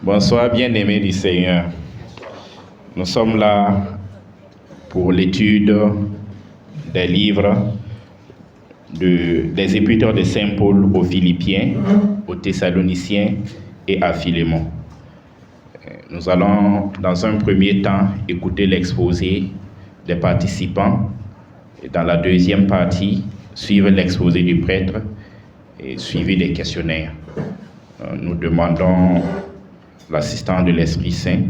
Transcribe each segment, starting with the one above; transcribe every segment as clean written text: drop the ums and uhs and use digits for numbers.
Bonsoir, bien-aimés du Seigneur. Nous sommes là pour l'étude des livres des épîtres de Saint Paul aux Philippiens, aux Thessaloniciens et à Philémon. Nous allons, dans un premier temps, écouter l'exposé des participants et dans la deuxième partie, suivre l'exposé du prêtre et suivi des questionnaires. Nous demandons l'assistance de l'Esprit Saint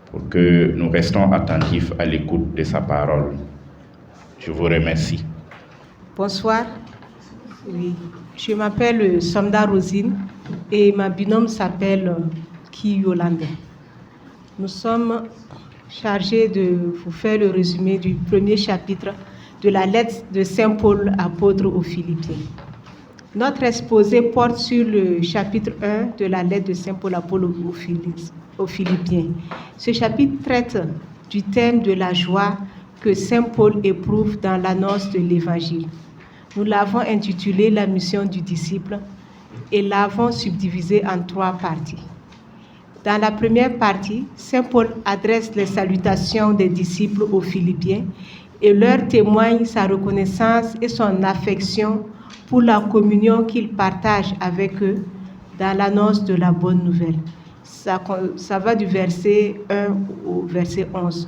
pour que nous restons attentifs à l'écoute de sa parole. Je vous remercie. Bonsoir. Oui, je m'appelle Somda Rosine et ma binôme s'appelle Ki Yolande. Nous sommes chargés de vous faire le résumé du premier chapitre de la lettre de Saint Paul, apôtre aux Philippiens. Notre exposé porte sur le chapitre 1 de la lettre de Saint Paul, apôtre aux Philippiens. Ce chapitre traite du thème de la joie que Saint Paul éprouve dans l'annonce de l'Évangile. Nous l'avons intitulé « La mission du disciple » et l'avons subdivisé en 3 parties. Dans la première partie, Saint Paul adresse les salutations des disciples aux Philippiens et leur témoigne sa reconnaissance et son affection pour la communion qu'il partage avec eux dans l'annonce de la bonne nouvelle. Ça va du verset 1 au verset 11.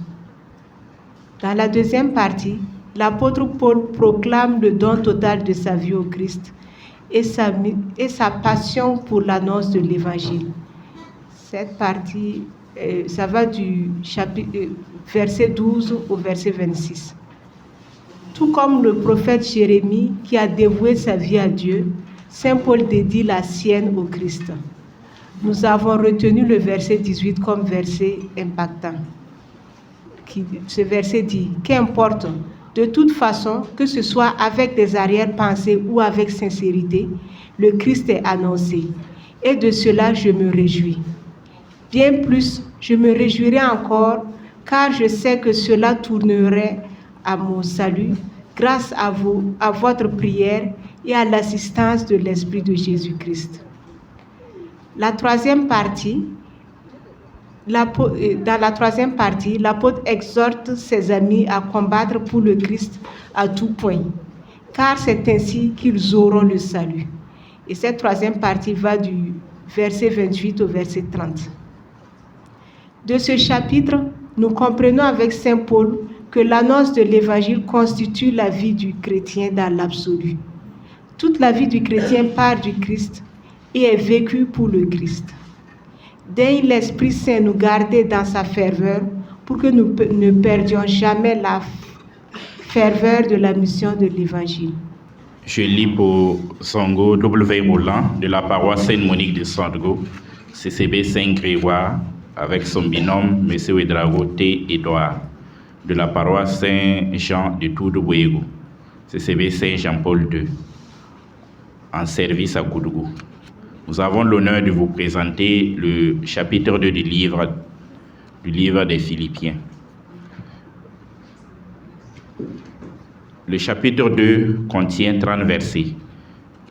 Dans la deuxième partie, l'apôtre Paul proclame le don total de sa vie au Christ et sa passion pour l'annonce de l'Évangile. Cette partie, ça va du verset 12 au verset 26. Tout comme le prophète Jérémie qui a dévoué sa vie à Dieu, Saint Paul dédie la sienne au Christ. Nous avons retenu le verset 18 comme verset impactant. Ce verset dit « Qu'importe, de toute façon, que ce soit avec des arrière-pensées ou avec sincérité, le Christ est annoncé, et de cela je me réjouis. Bien plus, je me réjouirai encore, car je sais que cela tournerait à mon salut, grâce à votre prière et à l'assistance de l'Esprit de Jésus-Christ. » Dans la troisième partie, l'apôtre exhorte ses amis à combattre pour le Christ à tout point, car c'est ainsi qu'ils auront le salut. Et cette troisième partie va du verset 28 au verset 30. De ce chapitre, nous comprenons avec Saint Paul que l'annonce de l'Évangile constitue la vie du chrétien dans l'absolu. Toute la vie du chrétien part du Christ et est vécue pour le Christ. Daigne l'Esprit Saint nous garder dans sa ferveur pour que nous ne perdions jamais la ferveur de la mission de l'Évangile. Je lis pour Songo W. Moulin de la paroisse Sainte-Monique de Sandgo, CCB Saint-Grégoire, avec son binôme M. Ouedraogo T. Edouard, de la paroisse Saint-Jean de Toudou-Boyego, CCB Saint-Jean-Paul II, en service à Koudougou. Nous avons l'honneur de vous présenter le chapitre 2 du livre des Philippiens. Le chapitre 2 contient 30 versets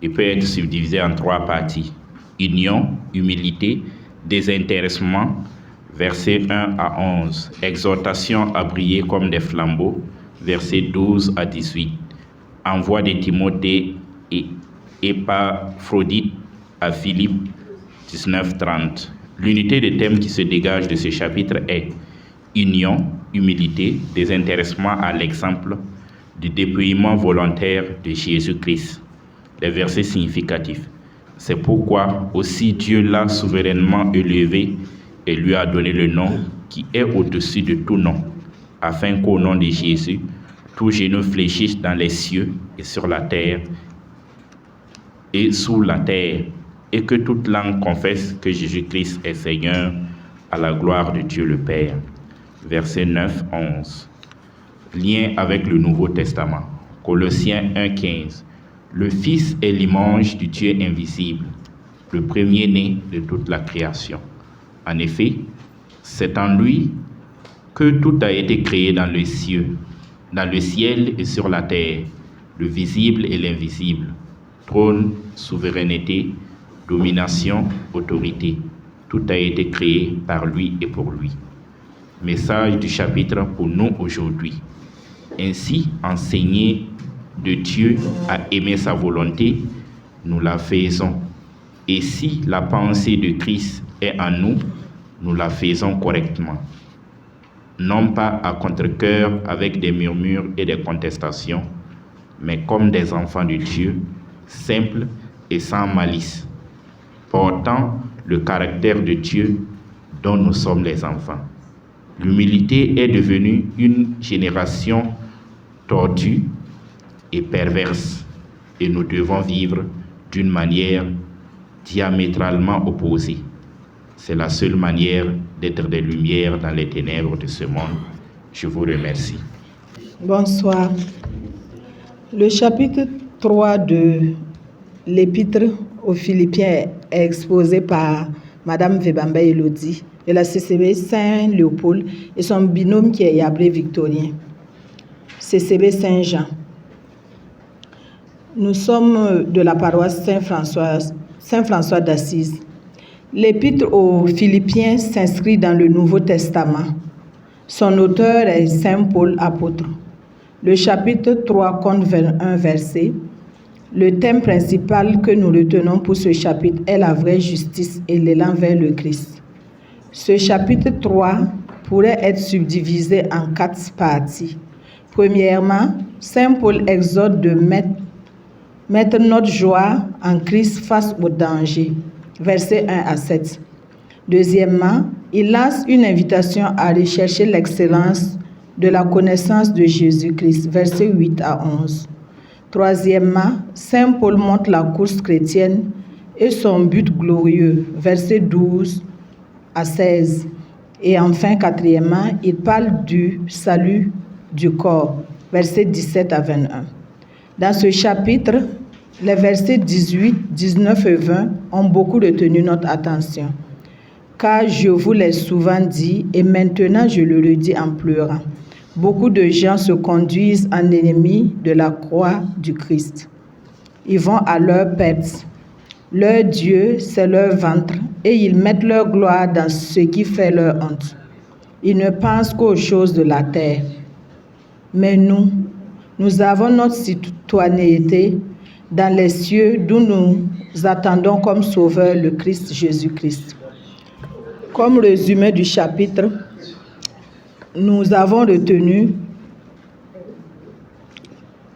et peut être subdivisé en 3 parties. Union, humilité, désintéressement, versets 1 à 11. Exhortation à briller comme des flambeaux, versets 12 à 18. Envoi de Timothée et Épaphrodite à Philippe 19-30. L'unité de thème qui se dégage de ce chapitre est union, humilité, désintéressement à l'exemple du dépouillement volontaire de Jésus-Christ. Les versets significatifs. C'est pourquoi aussi Dieu l'a souverainement élevé et lui a donné le nom qui est au-dessus de tout nom, afin qu'au nom de Jésus, tout genou fléchisse dans les cieux et sur la terre et sous la terre, et que toute langue confesse que Jésus-Christ est Seigneur, à la gloire de Dieu le Père. Versets 9-11. Lien avec le Nouveau Testament. Colossiens 1,15. Le Fils est l'image du Dieu invisible, le premier-né de toute la création. En effet, c'est en lui que tout a été créé dans le ciel et sur la terre, le visible et l'invisible, trône, souveraineté, domination, autorité. Tout a été créé par lui et pour lui. Message du chapitre pour nous aujourd'hui. Ainsi, enseigner de Dieu à aimer sa volonté, nous la faisons. Et si la pensée de Christ est en nous, nous la faisons correctement. Non pas à contre-cœur avec des murmures et des contestations, mais comme des enfants de Dieu, simples et sans malice, portant le caractère de Dieu dont nous sommes les enfants. L'humilité est devenue une génération tordue et perverse, et nous devons vivre d'une manière diamétralement opposée. C'est la seule manière d'être des lumières dans les ténèbres de ce monde. Je vous remercie. Bonsoir. Le chapitre 3 de l'Épître aux Philippiens est exposé par Madame Vebamba Elodie de la CCB Saint-Léopold et son binôme qui est Yabré Victorien, CCB Saint-Jean. Nous sommes de la paroisse Saint-François d'Assise. L'Épître aux Philippiens s'inscrit dans le Nouveau Testament. Son auteur est Saint Paul apôtre. Le chapitre 3 compte 21 versets. Le thème principal que nous retenons pour ce chapitre est la vraie justice et l'élan vers le Christ. Ce chapitre 3 pourrait être subdivisé en 4 parties. Premièrement, Saint Paul exhorte de mettre notre joie en Christ face au danger. Versets 1 à 7. Deuxièmement, il lance une invitation à rechercher l'excellence de la connaissance de Jésus-Christ. Versets 8 à 11. Troisièmement, Saint Paul montre la course chrétienne et son but glorieux. Versets 12 à 16. Et enfin, quatrièmement, il parle du salut du corps. Versets 17 à 21. Dans ce chapitre, les versets 18, 19 et 20 ont beaucoup retenu notre attention. Car je vous l'ai souvent dit, et maintenant je le redis en pleurant. Beaucoup de gens se conduisent en ennemis de la croix du Christ. Ils vont à leur perte. Leur Dieu, c'est leur ventre, et ils mettent leur gloire dans ce qui fait leur honte. Ils ne pensent qu'aux choses de la terre. Mais nous avons notre citoyenneté dans les cieux, d'où nous attendons comme sauveur le Christ Jésus-Christ. Comme résumé du chapitre, nous avons retenu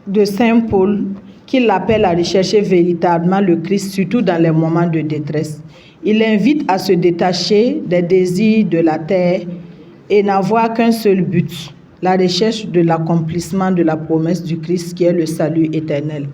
de Saint Paul qui l'appelle à rechercher véritablement le Christ, surtout dans les moments de détresse. Il invite à se détacher des désirs de la terre et n'avoir qu'un seul but, la recherche de l'accomplissement de la promesse du Christ qui est le salut éternel.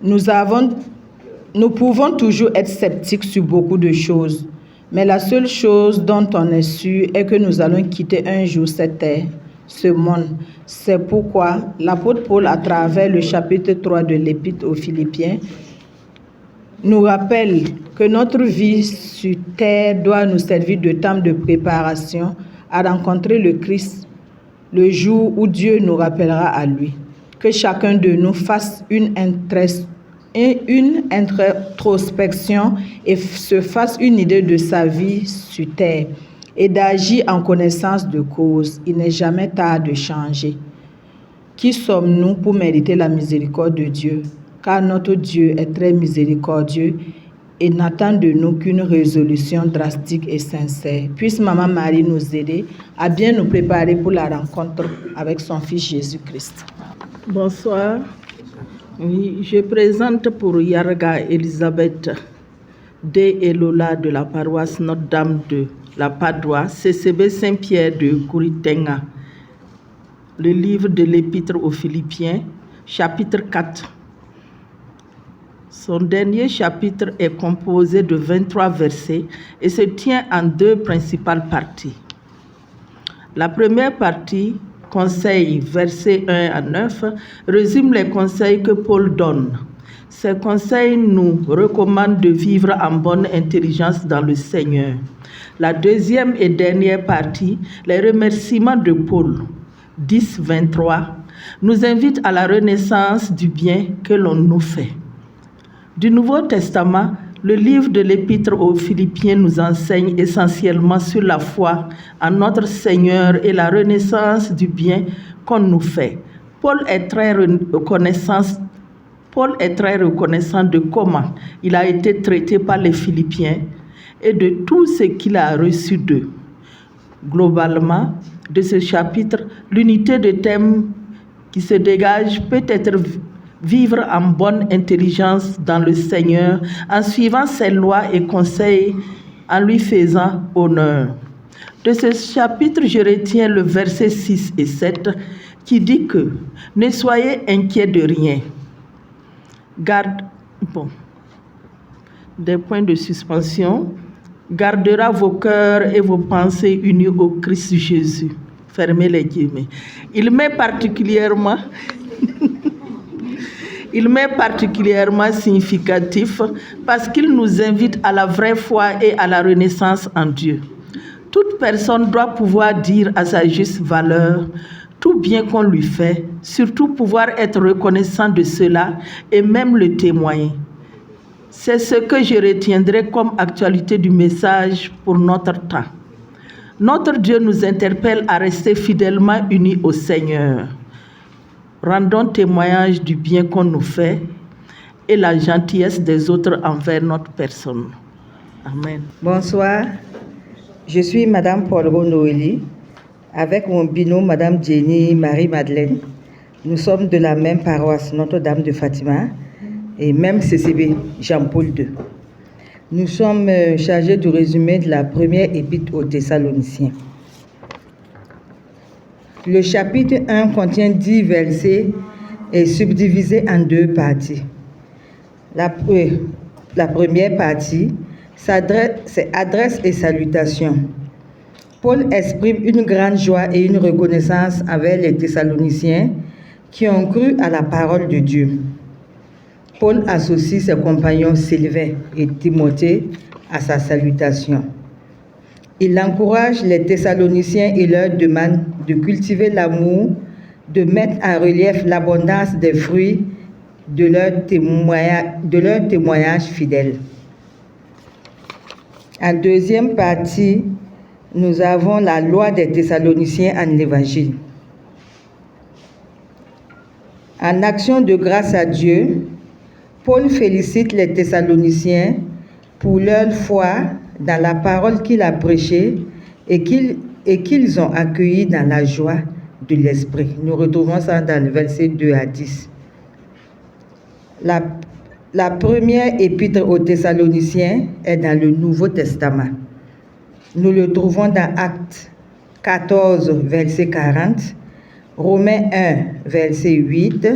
Nous pouvons toujours être sceptiques sur beaucoup de choses, mais la seule chose dont on est sûr est que nous allons quitter un jour cette terre, ce monde. C'est pourquoi l'apôtre Paul, à travers le chapitre 3 de l'Épître aux Philippiens, nous rappelle que notre vie sur terre doit nous servir de temps de préparation à rencontrer le Christ le jour où Dieu nous rappellera à lui. Que chacun de nous fasse une introspection et se fasse une idée de sa vie sur terre et d'agir en connaissance de cause. Il n'est jamais tard de changer. Qui sommes-nous pour mériter la miséricorde de Dieu? Car notre Dieu est très miséricordieux et n'attend de nous qu'une résolution drastique et sincère. Puisse Maman Marie nous aider à bien nous préparer pour la rencontre avec son Fils Jésus-Christ. Bonsoir. Oui, je présente pour Yarga Elisabeth D. Elola de la paroisse Notre-Dame de la Padoie, CCB Saint-Pierre de Kouritenga, le livre de l'Épître aux Philippiens, chapitre 4. Son dernier chapitre est composé de 23 versets et se tient en 2 principales parties. La première partie, conseils, versets 1 à 9, résume les conseils que Paul donne. Ces conseils nous recommandent de vivre en bonne intelligence dans le Seigneur. La deuxième et dernière partie, les remerciements de Paul, 10, 23, nous invite à la renaissance du bien que l'on nous fait. Du Nouveau Testament, Le livre de l'Épître aux Philippiens nous enseigne essentiellement sur la foi en notre Seigneur et la renaissance du bien qu'on nous fait. Paul est très reconnaissant de comment il a été traité par les Philippiens et de tout ce qu'il a reçu d'eux. Globalement, de ce chapitre, l'unité de thème qui se dégage peut être vivre en bonne intelligence dans le Seigneur, en suivant ses lois et conseils, en lui faisant honneur. De ce chapitre, je retiens le verset 6 et 7 qui dit que « Ne soyez inquiets de rien ». Des points de suspension. Gardera vos cœurs et vos pensées unis au Christ Jésus. Fermez les guillemets. Il m'est particulièrement significatif parce qu'il nous invite à la vraie foi et à la renaissance en Dieu. Toute personne doit pouvoir dire à sa juste valeur tout bien qu'on lui fait, surtout pouvoir être reconnaissant de cela et même le témoigner. C'est ce que je retiendrai comme actualité du message pour notre temps. Notre Dieu nous interpelle à rester fidèlement unis au Seigneur. Rendons témoignage du bien qu'on nous fait et la gentillesse des autres envers notre personne. Amen. Bonsoir, je suis Madame Paul Noélie, avec mon binôme Madame Jenny Marie-Madeleine. Nous sommes de la même paroisse Notre-Dame de Fatima et même CCB Jean-Paul II. Nous sommes chargés du résumé de la première épître aux Thessaloniciens. Le chapitre 1 contient 10 versets et est subdivisé en 2 parties. La première partie, c'est adresse et salutation. Paul exprime une grande joie et une reconnaissance envers les Thessaloniciens qui ont cru à la parole de Dieu. Paul associe ses compagnons Sylvain et Timothée à sa salutation. Il encourage les Thessaloniciens et leur demande de cultiver l'amour, de mettre en relief l'abondance des fruits de leur témoignage fidèle. En deuxième partie, nous avons la loi des Thessaloniciens en l'Évangile. En action de grâce à Dieu, Paul félicite les Thessaloniciens pour leur foi dans la parole qu'il a prêchée et qu'ils ont accueillie dans la joie de l'Esprit. Nous retrouvons ça dans le verset 2 à 10. La première épître aux Thessaloniciens est dans le Nouveau Testament. Nous le trouvons dans Actes 14, verset 40, Romains 1, verset 8,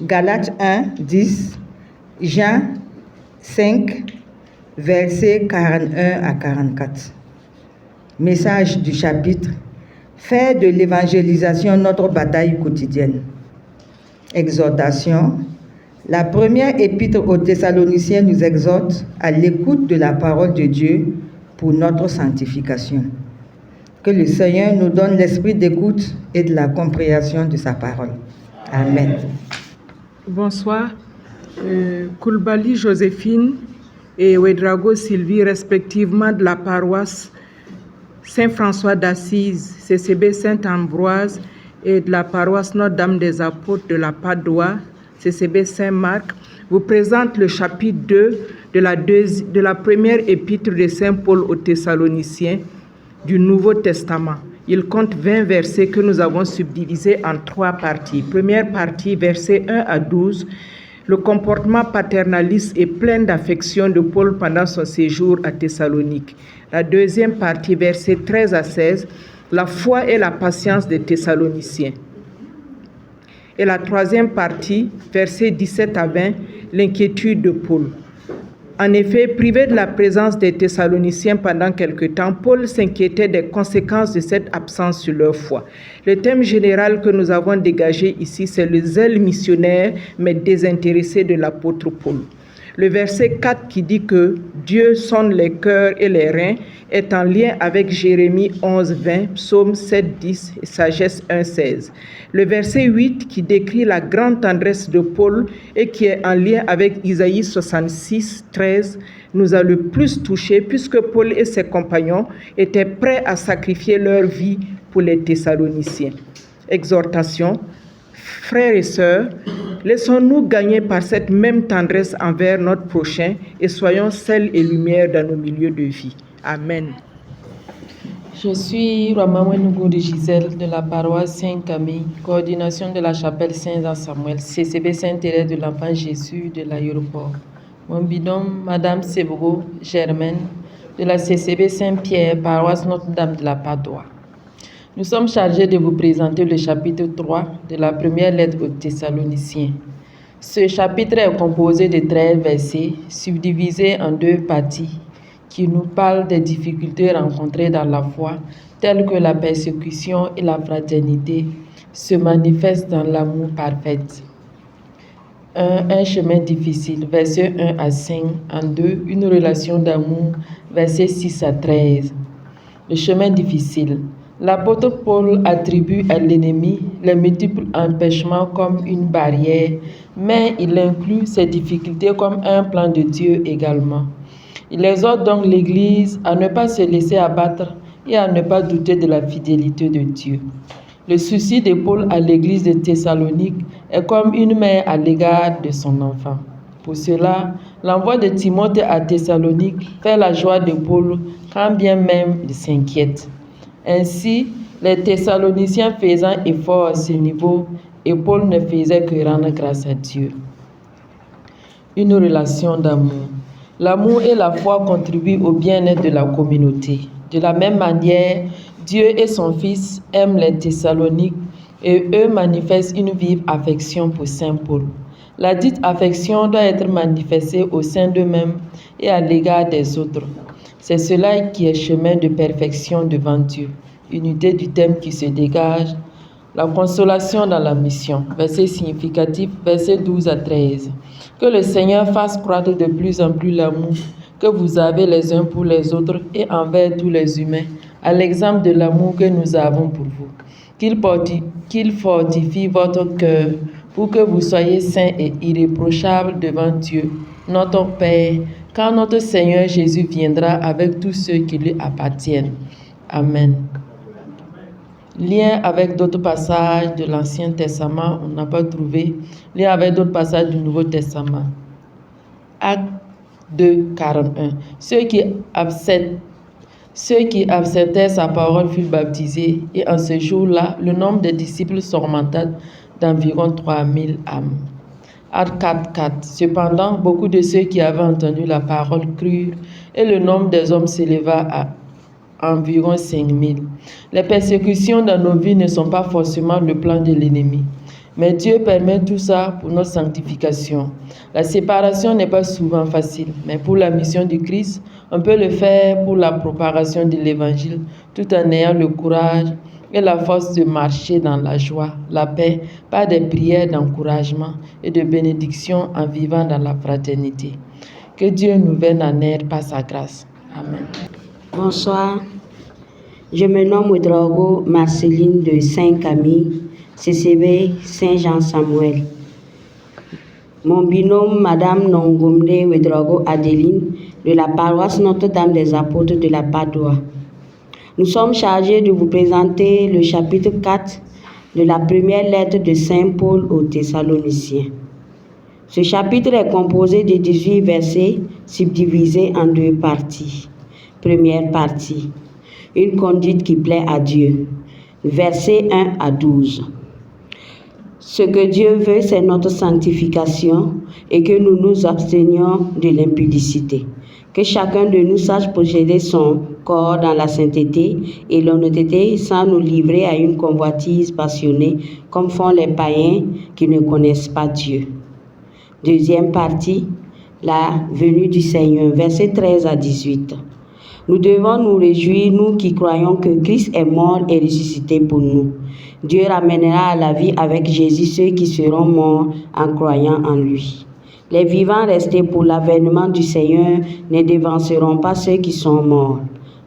Galates 1, 10, Jean 5, versets 41 à 44. Message du chapitre. Faire de l'évangélisation notre bataille quotidienne. Exhortation. La première épître aux Thessaloniciens nous exhorte à l'écoute de la parole de Dieu pour notre sanctification. Que le Seigneur nous donne l'esprit d'écoute et de la compréhension de sa parole. Amen. Bonsoir. Koulibaly Joséphine et Ouedraogo Sylvie, respectivement de la paroisse Saint-François d'Assise, CCB Saint-Ambroise, et de la paroisse Notre-Dame des Apôtres de la Padoue, CCB Saint-Marc, vous présente le chapitre 2 de la première épître de Saint Paul aux Thessaloniciens du Nouveau Testament. Il compte 20 versets que nous avons subdivisés en 3 parties. Première partie, versets 1 à 12, le comportement paternaliste et plein d'affection de Paul pendant son séjour à Thessalonique. La deuxième partie, versets 13 à 16, la foi et la patience des Thessaloniciens. Et la troisième partie, versets 17 à 20, l'inquiétude de Paul. En effet, privé de la présence des Thessaloniciens pendant quelque temps, Paul s'inquiétait des conséquences de cette absence sur leur foi. Le thème général que nous avons dégagé ici, c'est le zèle missionnaire, mais désintéressé de l'apôtre Paul. Le verset 4 qui dit que Dieu sonde les cœurs et les reins est en lien avec Jérémie 11, 20, Psaume 7, 10 et Sagesse 1, 16. Le verset 8 qui décrit la grande tendresse de Paul et qui est en lien avec Isaïe 66, 13, nous a le plus touchés, puisque Paul et ses compagnons étaient prêts à sacrifier leur vie pour les Thessaloniciens. Exhortation, frères et sœurs, laissons-nous gagner par cette même tendresse envers notre prochain et soyons sel et lumière dans nos milieux de vie. Amen. Je suis Ramamouen Ngoudi Gisèle de la paroisse Saint-Camille, coordination de la chapelle Saint-Jean-Samuel, CCB Saint-Thérèse de l'Enfant Jésus de l'aéroport. Mon binôme, Madame Sebro Germaine de la CCB Saint-Pierre, paroisse Notre-Dame de la Padoie. Nous sommes chargés de vous présenter le chapitre 3 de la première lettre aux Thessaloniciens. Ce chapitre est composé de 13 versets, subdivisés en 2 parties, qui nous parlent des difficultés rencontrées dans la foi, telles que la persécution et la fraternité, se manifestent dans l'amour parfait. Un chemin difficile, versets 1 à 5. En 2, une relation d'amour, versets 6 à 13. Le chemin difficile. L'apôtre Paul attribue à l'ennemi les multiples empêchements comme une barrière, mais il inclut ces difficultés comme un plan de Dieu également. Il exhorte donc l'Église à ne pas se laisser abattre et à ne pas douter de la fidélité de Dieu. Le souci de Paul à l'Église de Thessalonique est comme une mère à l'égard de son enfant. Pour cela, l'envoi de Timothée à Thessalonique fait la joie de Paul, quand bien même il s'inquiète. Ainsi, les Thessaloniciens faisant effort à ce niveau, et Paul ne faisait que rendre grâce à Dieu. Une relation d'amour. L'amour et la foi contribuent au bien-être de la communauté. De la même manière, Dieu et son Fils aiment les Thessaloniques et eux manifestent une vive affection pour Saint Paul. La dite affection doit être manifestée au sein d'eux-mêmes et à l'égard des autres. C'est cela qui est chemin de perfection devant Dieu. Unité du thème qui se dégage, la consolation dans la mission. Verset significatif, versets 12 à 13. Que le Seigneur fasse croître de plus en plus l'amour que vous avez les uns pour les autres et envers tous les humains, à l'exemple de l'amour que nous avons pour vous. Qu'il fortifie votre cœur pour que vous soyez saints et irréprochables devant Dieu, notre Père, quand notre Seigneur Jésus viendra avec tous ceux qui lui appartiennent. Amen. Lien avec d'autres passages de l'Ancien Testament, on n'a pas trouvé. Lien avec d'autres passages du Nouveau Testament. Acte 2, 41. Ceux qui acceptaient sa parole furent baptisés, et en ce jour-là, le nombre des disciples s'augmenta d'environ 3000 âmes. Acte 4, 4. Cependant, beaucoup de ceux qui avaient entendu la parole crurent, et le nombre des hommes s'éleva à environ 5000. Les persécutions dans nos vies ne sont pas forcément le plan de l'ennemi, mais Dieu permet tout ça pour notre sanctification. La séparation n'est pas souvent facile, mais pour la mission du Christ, on peut le faire pour la propagation de l'Évangile, tout en ayant le courage et la force de marcher dans la joie, la paix, par des prières d'encouragement et de bénédiction en vivant dans la fraternité. Que Dieu nous vienne en aide par sa grâce. Amen. Bonsoir, je me nomme Ouedraogo Marceline de Saint-Camille, CCB Saint-Jean-Samuel. Mon binôme, Madame Nongomde Ouedraogo Adeline, de la paroisse Notre-Dame des Apôtres de la Padoie. Nous sommes chargés de vous présenter le chapitre 4 de la première lettre de Saint Paul aux Thessaloniciens. Ce chapitre est composé de 18 versets subdivisés en 2 parties. Première partie, une conduite qui plaît à Dieu, versets 1 à 12. Ce que Dieu veut, c'est notre sanctification et que nous nous abstenions de l'impudicité. Que chacun de nous sache posséder son corps dans la sainteté et l'honnêteté sans nous livrer à une convoitise passionnée comme font les païens qui ne connaissent pas Dieu. Deuxième partie, la venue du Seigneur, versets 13 à 18. Nous devons nous réjouir, nous qui croyons que Christ est mort et ressuscité pour nous. Dieu ramènera à la vie avec Jésus ceux qui seront morts en croyant en lui. Les vivants restés pour l'avènement du Seigneur ne devanceront pas ceux qui sont morts.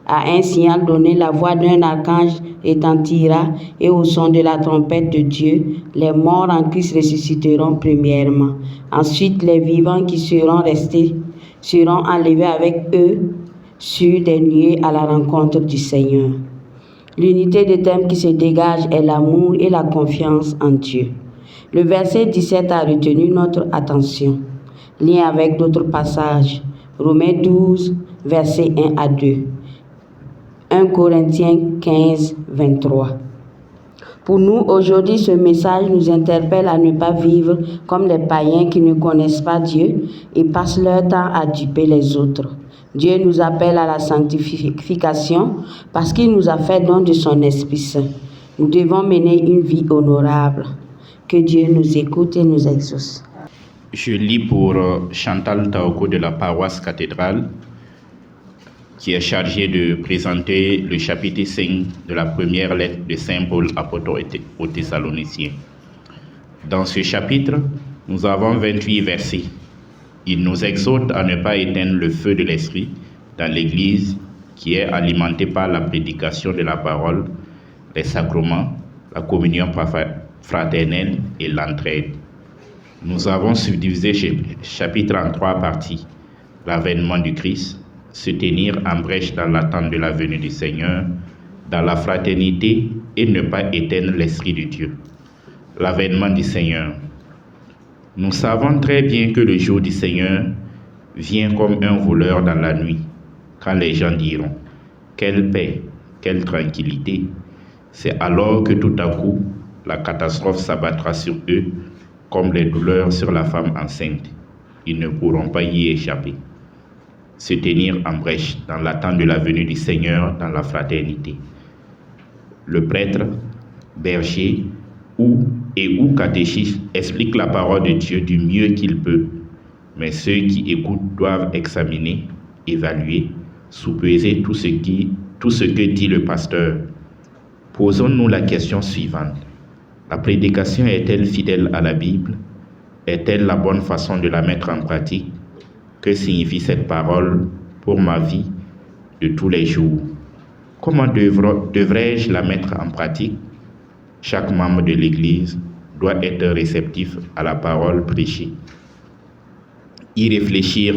À un signal donné, la voix d'un archange retentira et au son de la trompette de Dieu, les morts en Christ ressusciteront premièrement. Ensuite, les vivants qui seront restés seront enlevés avec eux sur des nuées à la rencontre du Seigneur. L'unité de thème qui se dégage est l'amour et la confiance en Dieu. Le verset 17 a retenu notre attention. Lien avec d'autres passages. Romains 12, versets 1 à 2. 1 Corinthiens 15, 23. Pour nous, aujourd'hui, ce message nous interpelle à ne pas vivre comme les païens qui ne connaissent pas Dieu et passent leur temps à duper les autres. Dieu nous appelle à la sanctification parce qu'il nous a fait don de son Esprit Saint. Nous devons mener une vie honorable. Que Dieu nous écoute et nous exauce. Je lis pour Chantal Taoko de la paroisse cathédrale, qui est chargée de présenter le chapitre 5 de la première lettre de Saint Paul apôtre aux Thessaloniciens. Dans ce chapitre, nous avons 28 versets. Il nous exhorte à ne pas éteindre le feu de l'esprit dans l'Église qui est alimentée par la prédication de la parole, les sacrements, la communion fraternelle et l'entraide. Nous avons subdivisé ce chapitre en 3 parties. L'avènement du Christ, se tenir en brèche dans l'attente de la venue du Seigneur, dans la fraternité et ne pas éteindre l'Esprit de Dieu. L'avènement du Seigneur. Nous savons très bien que le jour du Seigneur vient comme un voleur dans la nuit, quand les gens diront « Quelle paix, quelle tranquillité !» C'est alors que tout à coup, la catastrophe s'abattra sur eux comme les douleurs sur la femme enceinte. Ils ne pourront pas y échapper. Se tenir en brèche dans l'attente de la venue du Seigneur dans la fraternité. Le prêtre, berger ou catéchiste explique la parole de Dieu du mieux qu'il peut, mais ceux qui écoutent doivent examiner, évaluer, sous-peser tout ce que dit le pasteur. Posons-nous la question suivante. La prédication est-elle fidèle à la Bible? Est-elle la bonne façon de la mettre en pratique? Que signifie cette parole pour ma vie de tous les jours? Comment devrais-je la mettre en pratique? Chaque membre de l'Église doit être réceptif à la parole prêchée. Y réfléchir,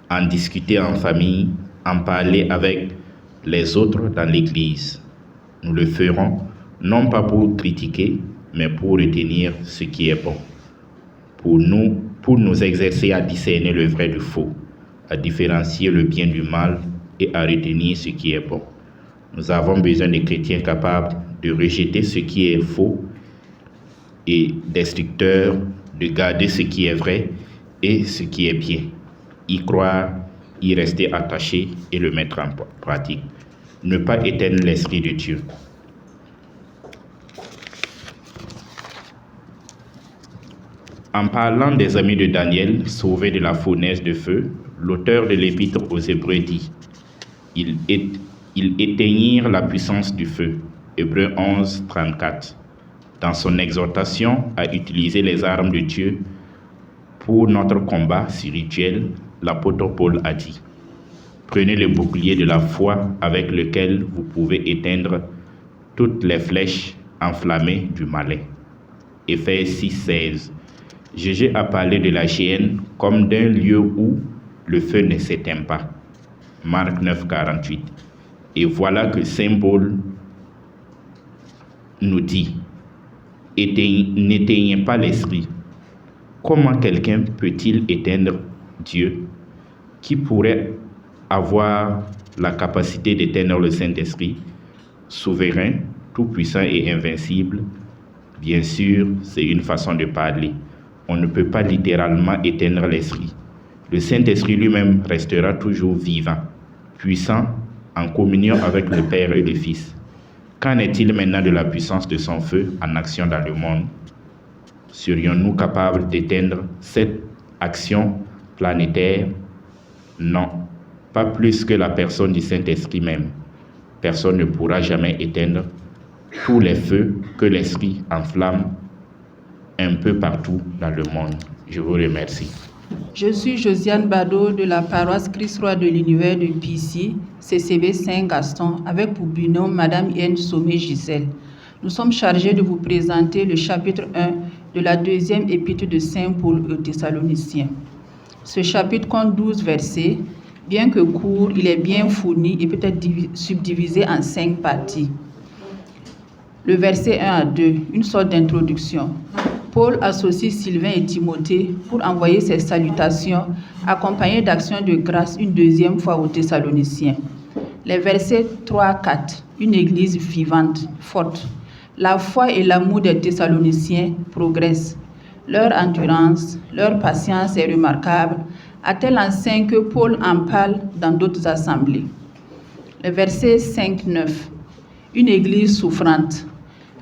en discuter en famille, en parler avec les autres dans l'Église. Nous le ferons non pas pour critiquer, mais pour retenir ce qui est bon. Pour nous exercer à discerner le vrai du faux, à différencier le bien du mal et à retenir ce qui est bon. Nous avons besoin de chrétiens capables de rejeter ce qui est faux et d'instructeurs de garder ce qui est vrai et ce qui est bien. Y croire, y rester attaché et le mettre en pratique. Ne pas éteindre l'Esprit de Dieu. En parlant des amis de Daniel, sauvés de la fournaise de feu, l'auteur de l'Épître aux Hébreux dit « Ils éteignirent la puissance du feu » Hébreux 11, 34. Dans son exhortation à utiliser les armes de Dieu pour notre combat spirituel, l'apôtre Paul a dit « Prenez le bouclier de la foi avec lequel vous pouvez éteindre toutes les flèches enflammées du malin. » Éphésiens 6, 16. Jésus a parlé de la géhenne comme d'un lieu où le feu ne s'éteint pas. Marc 9, 48. Et voilà que Saint Paul nous dit, n'éteignez pas l'esprit. Comment quelqu'un peut-il éteindre Dieu? Qui pourrait avoir la capacité d'éteindre le Saint-Esprit, souverain, tout-puissant et invincible? Bien sûr, c'est une façon de parler. On ne peut pas littéralement éteindre l'esprit. Le Saint-Esprit lui-même restera toujours vivant, puissant, en communion avec le Père et le Fils. Qu'en est-il maintenant de la puissance de son feu en action dans le monde? Serions-nous capables d'éteindre cette action planétaire? Non, pas plus que la personne du Saint-Esprit même. Personne ne pourra jamais éteindre tous les feux que l'Esprit enflamme un peu partout dans le monde. Je vous remercie. Je suis Josiane Bado de la paroisse Christ-Roi de l'Univers de Pissy, CCB Saint-Gaston, avec pour binôme Madame Yen Somé Gisèle. Nous sommes chargés de vous présenter le chapitre 1 de la deuxième épître de Saint Paul aux Thessaloniciens. Ce chapitre compte 12 versets. Bien que court, il est bien fourni et peut être subdivisé en 5 parties. Le verset 1 à 2, une sorte d'introduction. Paul associe Sylvain et Timothée pour envoyer ses salutations, accompagnées d'actions de grâce une deuxième fois aux Thessaloniciens. Les versets 3 à 4, une église vivante, forte. La foi et l'amour des Thessaloniciens progressent. Leur endurance, leur patience est remarquable, à tel enseigne que Paul en parle dans d'autres assemblées. Le verset 5-9, une église souffrante.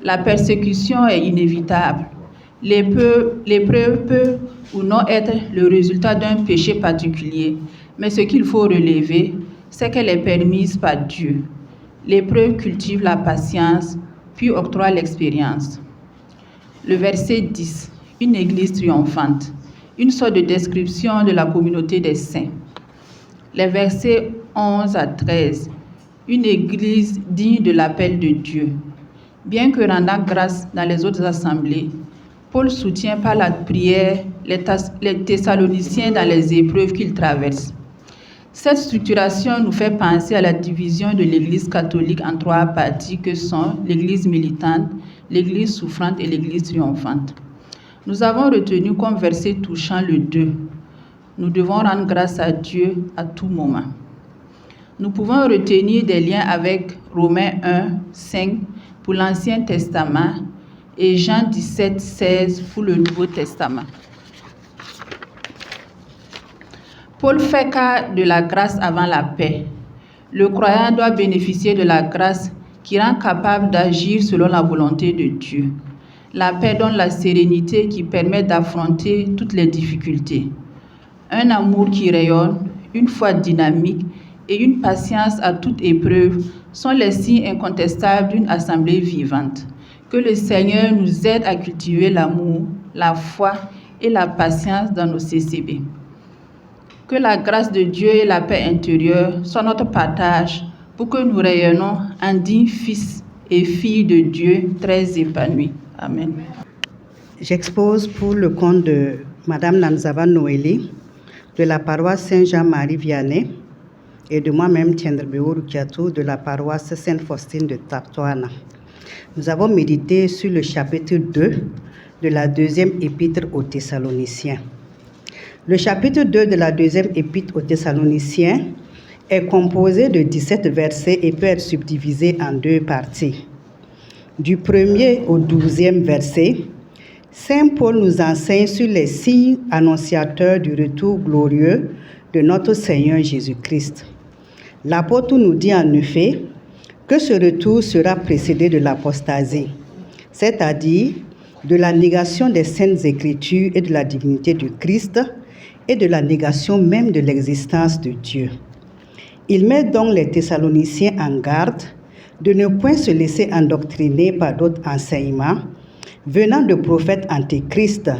La persécution est inévitable. L'épreuve peut ou non être le résultat d'un péché particulier, mais ce qu'il faut relever, c'est qu'elle est permise par Dieu. L'épreuve cultive la patience, puis octroie l'expérience. Le verset 10, une église triomphante, une sorte de description de la communauté des saints. Les versets 11 à 13, une église digne de l'appel de Dieu. Bien que rendant grâce dans les autres assemblées, Paul soutient par la prière les Thessaloniciens dans les épreuves qu'ils traversent. Cette structuration nous fait penser à la division de l'Église catholique en 3 parties que sont l'Église militante, l'Église souffrante et l'Église triomphante. Nous avons retenu comme verset touchant le 2. Nous devons rendre grâce à Dieu à tout moment. Nous pouvons retenir des liens avec Romains 1, 5 pour l'Ancien Testament et Jean 17, 16 pour le Nouveau Testament. Paul fait cas de la grâce avant la paix. Le croyant doit bénéficier de la grâce qui rend capable d'agir selon la volonté de Dieu. La paix donne la sérénité qui permet d'affronter toutes les difficultés. Un amour qui rayonne, une foi dynamique et une patience à toute épreuve sont les signes incontestables d'une assemblée vivante. Que le Seigneur nous aide à cultiver l'amour, la foi et la patience dans nos CCB. Que la grâce de Dieu et la paix intérieure soient notre partage pour que nous rayonnons en dignes fils et filles de Dieu très épanouis. Amen. J'expose pour le compte de Madame Nanzava Noélie, de la paroisse Saint-Jean-Marie Vianney, et de moi-même, Tiendrebeo Rukiatou, de la paroisse Sainte-Faustine de Taptoana. Nous avons médité sur le chapitre 2 de la deuxième épître aux Thessaloniciens. Le chapitre 2 de la deuxième épître aux Thessaloniciens est composé de 17 versets et peut être subdivisé en 2 parties. Du 1er au 12e verset, Saint Paul nous enseigne sur les signes annonciateurs du retour glorieux de notre Seigneur Jésus-Christ. L'apôtre nous dit en effet que ce retour sera précédé de l'apostasie, c'est-à-dire de la négation des saintes écritures et de la divinité du Christ et de la négation même de l'existence de Dieu. Il met donc les Thessaloniciens en garde de ne point se laisser endoctriner par d'autres enseignements venant de prophètes antéchrists,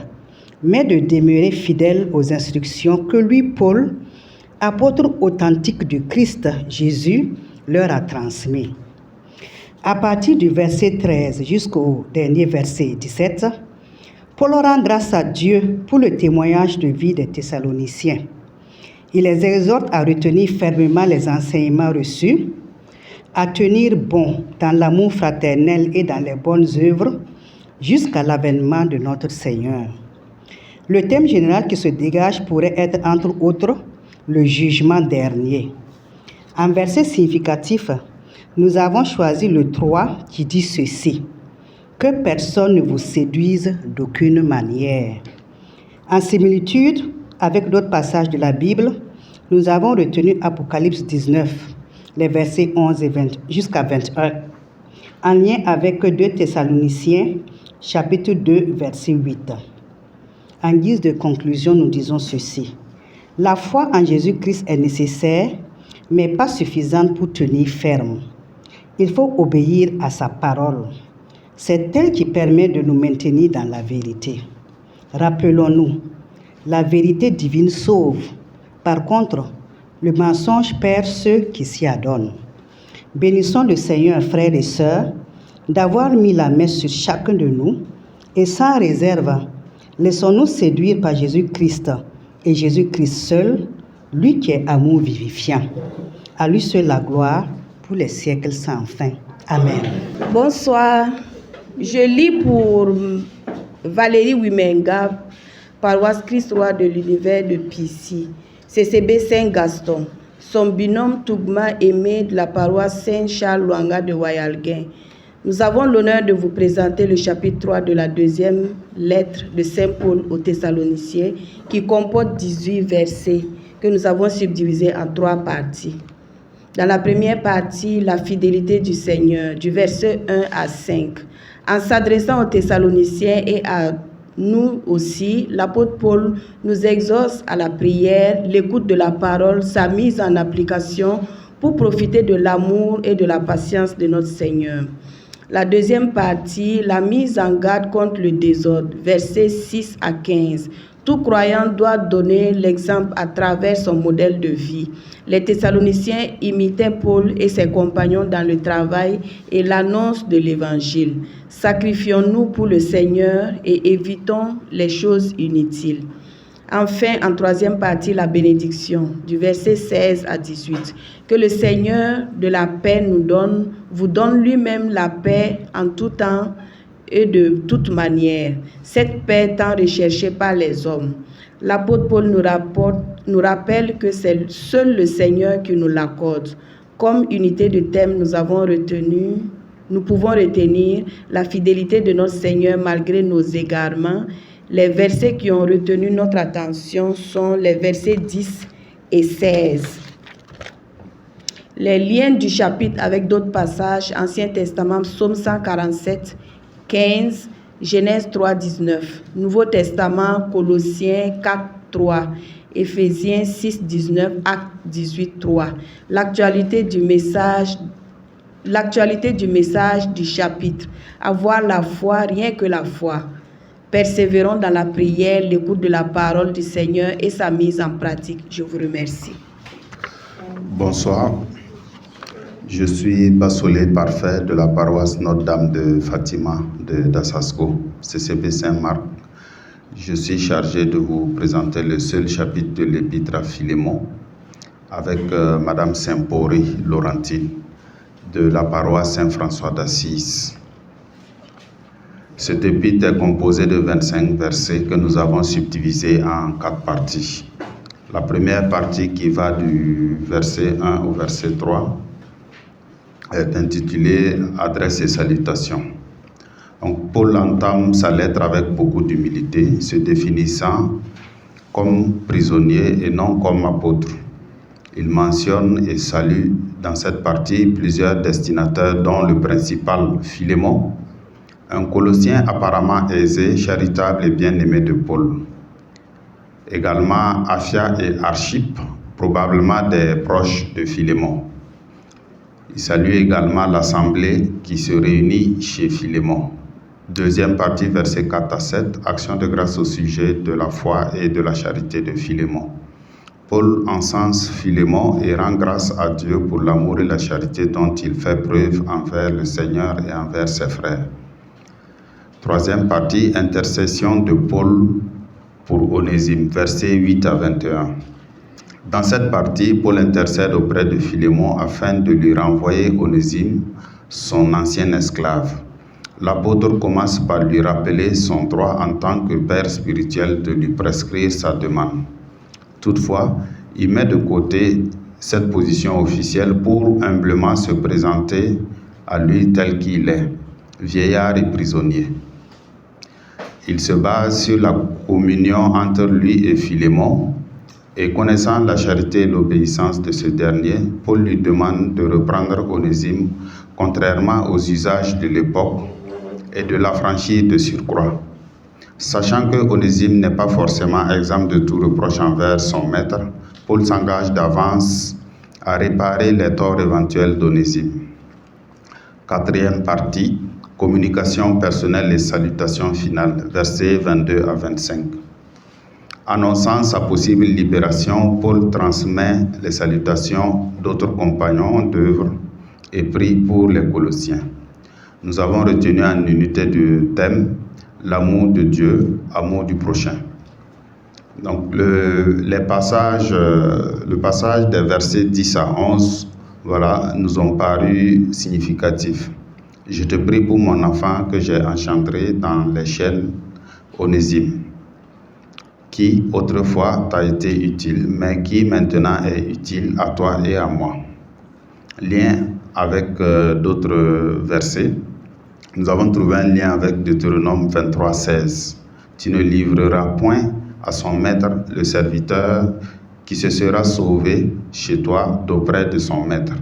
mais de demeurer fidèles aux instructions que lui, Paul, apôtre authentique du Christ Jésus, leur a transmis. À partir du verset 13 jusqu'au dernier verset 17, Paul rend grâce à Dieu pour le témoignage de vie des Thessaloniciens. Il les exhorte à retenir fermement les enseignements reçus, à tenir bon dans l'amour fraternel et dans les bonnes œuvres jusqu'à l'avènement de notre Seigneur. Le thème général qui se dégage pourrait être, entre autres, le jugement dernier. En verset significatif, nous avons choisi le 3 qui dit ceci: que personne ne vous séduise d'aucune manière. En similitude avec d'autres passages de la Bible, nous avons retenu Apocalypse 19, les versets 11 et 20 jusqu'à 21, en lien avec 2 Thessaloniciens, chapitre 2, verset 8. En guise de conclusion, nous disons ceci: la foi en Jésus-Christ est nécessaire, mais pas suffisante pour tenir ferme. Il faut obéir à sa parole. C'est elle qui permet de nous maintenir dans la vérité. Rappelons-nous, la vérité divine sauve. Par contre, le mensonge perd ceux qui s'y adonnent. Bénissons le Seigneur, frères et sœurs, d'avoir mis la main sur chacun de nous et sans réserve, laissons-nous séduire par Jésus-Christ et Jésus-Christ seul, lui qui est amour vivifiant. À lui seul la gloire pour les siècles sans fin. Amen. Bonsoir. Je lis pour Valérie Wimenga, paroisse Christ-Roi de l'univers de Pissy, CCB Saint-Gaston. Son binôme Tougma Aimé de la paroisse Saint-Charles-Luanga de Wayalguin. Nous avons l'honneur de vous présenter le chapitre 3 de la deuxième lettre de Saint Paul aux Thessaloniciens qui comporte 18 versets que nous avons subdivisés en 3 parties. Dans la première partie, la fidélité du Seigneur, du verset 1 à 5. En s'adressant aux Thessaloniciens et à nous aussi, l'apôtre Paul nous exhorte à la prière, l'écoute de la parole, sa mise en application pour profiter de l'amour et de la patience de notre Seigneur. La deuxième partie, la mise en garde contre le désordre, versets 6 à 15. Tout croyant doit donner l'exemple à travers son modèle de vie. Les Thessaloniciens imitaient Paul et ses compagnons dans le travail et l'annonce de l'Évangile. Sacrifions-nous pour le Seigneur et évitons les choses inutiles. Enfin, en troisième partie, la bénédiction, du verset 16 à 18. Que le Seigneur de la paix vous donne lui-même la paix en tout temps et de toute manière. Cette paix tant recherchée par les hommes. L'apôtre Paul nous rappelle que c'est seul le Seigneur qui nous l'accorde. Comme unité de thème, nous pouvons retenir la fidélité de notre Seigneur malgré nos égarements. Les versets qui ont retenu notre attention sont les versets 10 et 16. Les liens du chapitre avec d'autres passages, Ancien Testament, Psaume 147, 15, Genèse 3, 19, Nouveau Testament, Colossiens 4, 3, Éphésiens 6, 19, Actes 18, 3. L'actualité du message du chapitre. Avoir la foi, rien que la foi. Persévérons dans la prière, l'écoute de la parole du Seigneur et sa mise en pratique. Je vous remercie. Bonsoir. Je suis Bassolé Parfait de la paroisse Notre-Dame de Fatima de Dasasko, CCB Saint-Marc. Je suis chargé de vous présenter le seul chapitre de l'épître à Philémon avec Madame Saint-Poré Laurentine de la paroisse Saint-François d'Assise. Cet épître est composé de 25 versets que nous avons subdivisés en 4 parties. La première partie qui va du verset 1 au verset 3 est intitulée « Adresse et salutations ». Donc, Paul entame sa lettre avec beaucoup d'humilité, se définissant comme prisonnier et non comme apôtre. Il mentionne et salue dans cette partie plusieurs destinataires, dont le principal, Philémon, un Colossien apparemment aisé, charitable et bien-aimé de Paul. Également Aphia et Archippe, probablement des proches de Philémon. Il salue également l'assemblée qui se réunit chez Philémon. Deuxième partie, versets 4 à 7, action de grâce au sujet de la foi et de la charité de Philémon. Paul encense Philémon et rend grâce à Dieu pour l'amour et la charité dont il fait preuve envers le Seigneur et envers ses frères. Troisième partie, intercession de Paul pour Onésime, versets 8 à 21. Dans cette partie, Paul intercède auprès de Philémon afin de lui renvoyer Onésime, son ancien esclave. L'apôtre commence par lui rappeler son droit en tant que père spirituel de lui prescrire sa demande. Toutefois, il met de côté cette position officielle pour humblement se présenter à lui tel qu'il est, vieillard et prisonnier. Il se base sur la communion entre lui et Philémon, et connaissant la charité et l'obéissance de ce dernier, Paul lui demande de reprendre Onésime, contrairement aux usages de l'époque, et de l'affranchir de surcroît. Sachant que Onésime n'est pas forcément exempt de tout reproche envers son maître, Paul s'engage d'avance à réparer les torts éventuels d'Onésime. Quatrième partie, communication personnelle et salutation finale, versets 22 à 25. Annonçant sa possible libération, Paul transmet les salutations d'autres compagnons d'œuvre et prie pour les Colossiens. Nous avons retenu en unité de thème l'amour de Dieu, amour du prochain. Donc, le passage des versets 10 à 11, voilà, nous ont paru significatifs. Je te prie pour mon enfant que j'ai engendré dans les chaînes, Onésime, qui autrefois t'a été utile, mais qui maintenant est utile à toi et à moi. Lien avec d'autres versets. Nous avons trouvé un lien avec Deutéronome 23, 16. Tu ne livreras point à son maître le serviteur qui se sera sauvé chez toi d'auprès de son maître.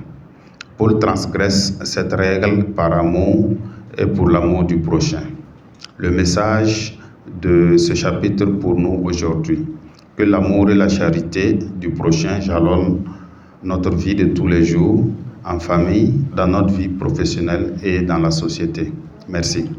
Paul transgresse cette règle par amour et pour l'amour du prochain. Le message de ce chapitre pour nous aujourd'hui, que l'amour et la charité du prochain jalonnent notre vie de tous les jours, en famille, dans notre vie professionnelle et dans la société. Merci.